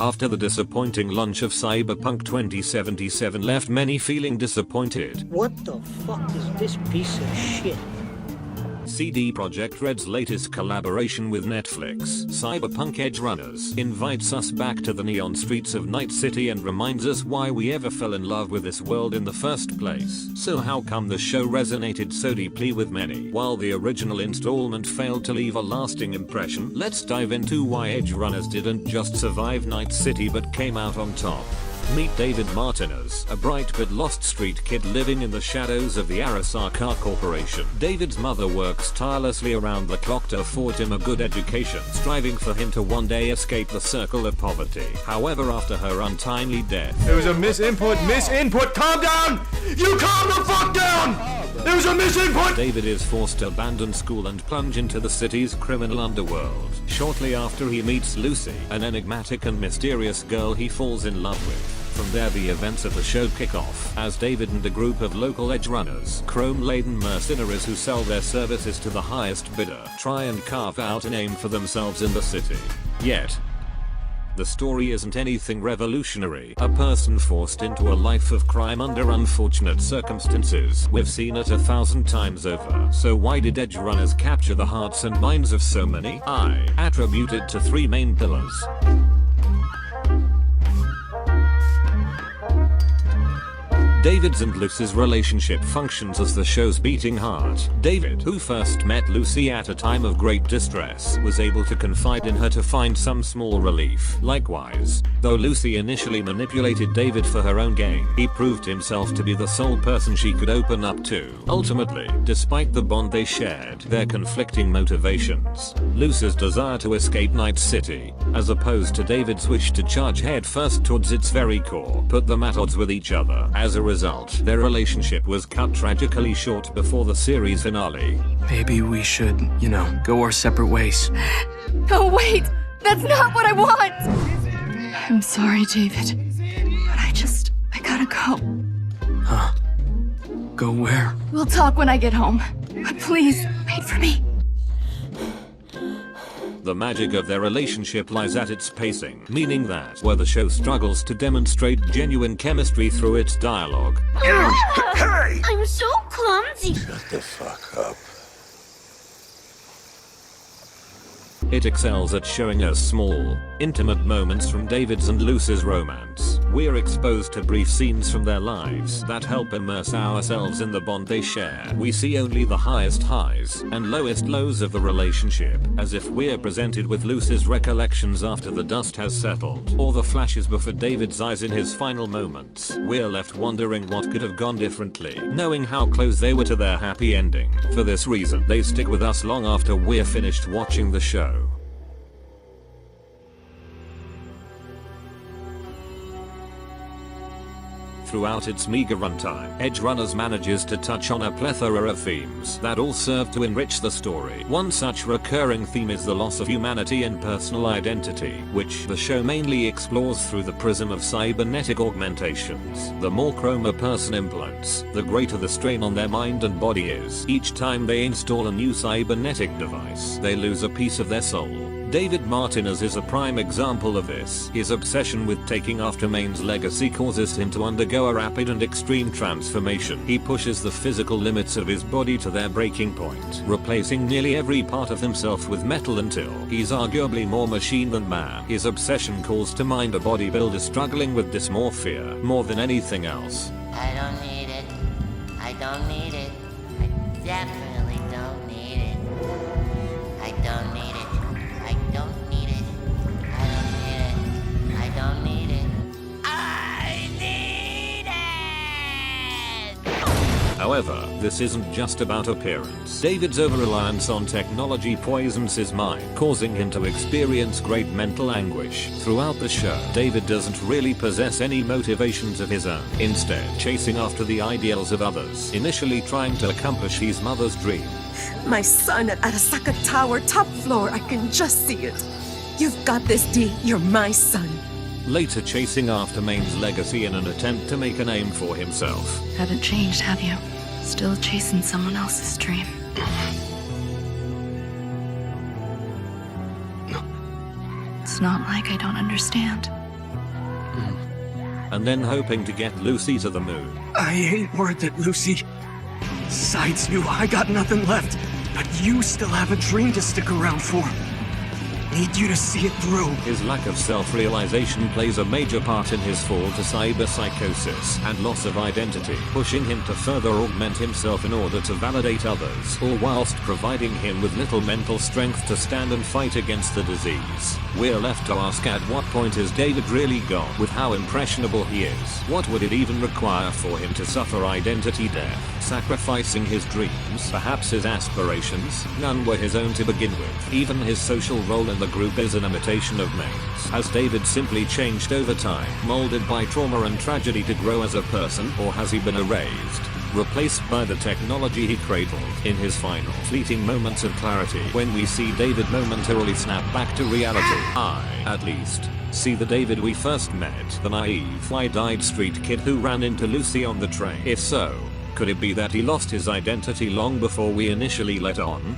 After the disappointing launch of Cyberpunk 2077 left many feeling disappointed. What the fuck is this piece of shit? CD Projekt Red's latest collaboration with Netflix, Cyberpunk Edgerunners, invites us back to the neon streets of Night City and reminds us why we ever fell in love with this world in the first place. So how come the show resonated so deeply with many, while the original installment failed to leave a lasting impression? Let's dive into why Edgerunners didn't just survive Night City but came out on top. Meet David Martinez, a bright but lost street kid living in the shadows of the Arasaka Corporation. David's mother works tirelessly around the clock to afford him a good education, striving for him to one day escape the circle of poverty. However, after her untimely death... There was a misinput, calm down! You calm the fuck down! There was a misinput! David is forced to abandon school and plunge into the city's criminal underworld. Shortly after he meets Lucy, an enigmatic and mysterious girl he falls in love with. From there the events of the show kick off, as David and a group of local edgerunners, chrome-laden mercenaries who sell their services to the highest bidder, try and carve out a name for themselves in the city. Yet, the story isn't anything revolutionary. A person forced into a life of crime under unfortunate circumstances. We've seen it 1,000 times over. So why did Edgerunners capture the hearts and minds of so many? I attribute it to three main pillars. David's and Lucy's relationship functions as the show's beating heart. David, who first met Lucy at a time of great distress, was able to confide in her to find some small relief. Likewise, though Lucy initially manipulated David for her own gain, he proved himself to be the sole person she could open up to. Ultimately, despite the bond they shared, their conflicting motivations, Lucy's desire to escape Night City, as opposed to David's wish to charge headfirst towards its very core, put them at odds with each other. As a result, their relationship was cut tragically short before the series finale. Maybe we should, go our separate ways. No, wait! That's not what I want! I'm sorry, David. But I gotta go. Huh? Go where? We'll talk when I get home. But please, wait for me. The magic of their relationship lies at its pacing, meaning that where the show struggles to demonstrate genuine chemistry through its dialogue. Hey! I'm so clumsy. Shut the fuck up. It excels at showing us small, intimate moments from David's and Lucy's romance. We're exposed to brief scenes from their lives that help immerse ourselves in the bond they share. We see only the highest highs and lowest lows of the relationship, as if we're presented with Lucy's recollections after the dust has settled, or the flashes before David's eyes in his final moments. We're left wondering what could have gone differently, knowing how close they were to their happy ending. For this reason, they stick with us long after we're finished watching the show. Throughout its meager runtime, Edgerunners manages to touch on a plethora of themes that all serve to enrich the story. One such recurring theme is the loss of humanity and personal identity, which the show mainly explores through the prism of cybernetic augmentations. The more chrome a person implants, the greater the strain on their mind and body is. Each time they install a new cybernetic device, they lose a piece of their soul. David Martinez is a prime example of this. His obsession with taking after Maine's legacy causes him to undergo a rapid and extreme transformation. He pushes the physical limits of his body to their breaking point, replacing nearly every part of himself with metal until he's arguably more machine than man. His obsession calls to mind a bodybuilder struggling with dysmorphia more than anything else. I don't need it. I don't need it. I definitely don't need it. I don't need it. I don't need it. I don't need it. I don't need it. I need it! However, this isn't just about appearance. David's over-reliance on technology poisons his mind, causing him to experience great mental anguish. Throughout the show, David doesn't really possess any motivations of his own, instead chasing after the ideals of others, initially trying to accomplish his mother's dream. My son at Arasaka Tower, top floor, I can just see it. You've got this, D. You're my son. Later chasing after Maine's legacy in an attempt to make a name for himself. Haven't changed, have you? Still chasing someone else's dream. It's not like I don't understand. and then hoping to get Lucy to the moon. I ain't worried that Lucy sides you. I got nothing left. But you still have a dream to stick around for. Need you to see it through. His lack of self-realization plays a major part in his fall to cyberpsychosis and loss of identity, pushing him to further augment himself in order to validate others, all whilst providing him with little mental strength to stand and fight against the disease. We're left to ask, at what point is David really gone? With how impressionable he is, what would it even require for him to suffer identity death? Sacrificing his dreams, perhaps his aspirations? None were his own to begin with. Even his social role in the group is an imitation of May's. Has David simply changed over time, molded by trauma and tragedy to grow as a person, or has he been erased, replaced by the technology he cradled? In his final fleeting moments of clarity, when we see David momentarily snap back to reality, I, at least, see the David we first met, the naive, wide-eyed street kid who ran into Lucy on the train. If so, could it be that he lost his identity long before we initially let on?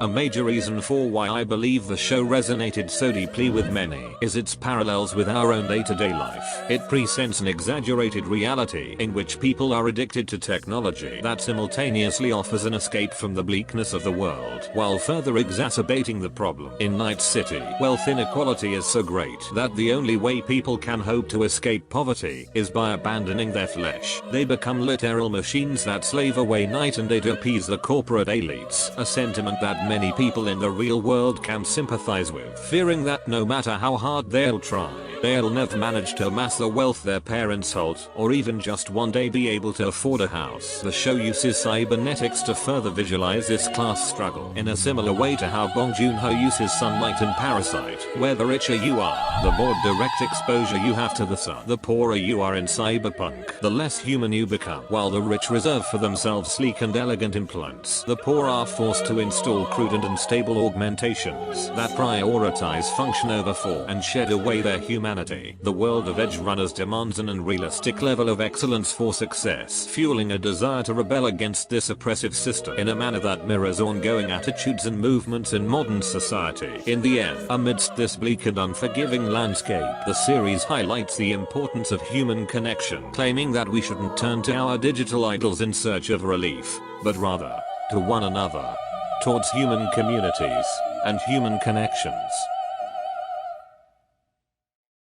A major reason for why I believe the show resonated so deeply with many is its parallels with our own day-to-day life. It presents an exaggerated reality in which people are addicted to technology that simultaneously offers an escape from the bleakness of the world, while further exacerbating the problem. In Night City, wealth inequality is so great that the only way people can hope to escape poverty is by abandoning their flesh. They become literal machines that slave away night and day to appease the corporate elites, a sentiment that many people in the real world can sympathize with, fearing that no matter how hard they'll try, they'll never manage to amass the wealth their parents hold, or even just one day be able to afford a house. The show uses cybernetics to further visualize this class struggle, in a similar way to how Bong Joon-ho uses sunlight in Parasite, where the richer you are, the more direct exposure you have to the sun. The poorer you are in Cyberpunk, the less human you become. While the rich reserve for themselves sleek and elegant implants, the poor are forced to install crude and unstable augmentations that prioritize function over form and shed away their humanity. The world of Edgerunners demands an unrealistic level of excellence for success, fueling a desire to rebel against this oppressive system in a manner that mirrors ongoing attitudes and movements in modern society. In the end, amidst this bleak and unforgiving landscape, the series highlights the importance of human connection, claiming that we shouldn't turn to our digital idols in search of relief, but rather to one another, towards human communities and human connections.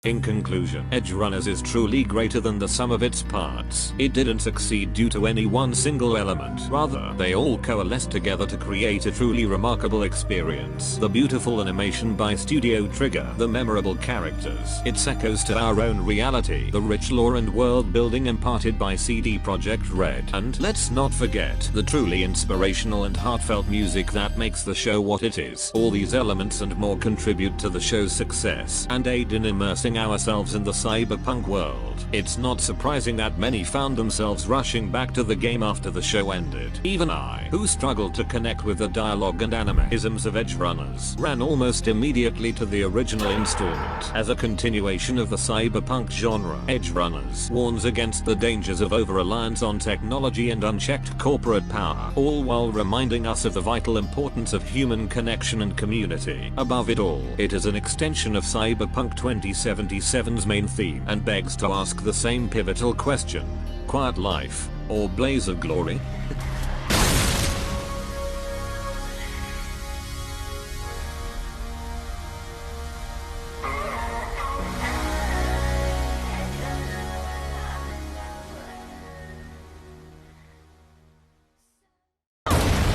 In conclusion, Edgerunners is truly greater than the sum of its parts. It didn't succeed due to any one single element. Rather, they all coalesced together to create a truly remarkable experience. The beautiful animation by Studio Trigger, the memorable characters, its echoes to our own reality, the rich lore and world building imparted by CD Projekt Red, and let's not forget the truly inspirational and heartfelt music that makes the show what it is. All these elements and more contribute to the show's success and aid in immersing ourselves in the cyberpunk world. It's not surprising that many found themselves rushing back to the game after the show ended. Even I, who struggled to connect with the dialogue and animisms of Edgerunners, ran almost immediately to the original installment. As a continuation of the cyberpunk genre, Edgerunners warns against the dangers of over-reliance on technology and unchecked corporate power, all while reminding us of the vital importance of human connection and community. Above it all, it is an extension of Cyberpunk 2077's main theme and begs to ask the same pivotal question: quiet life or blaze of glory?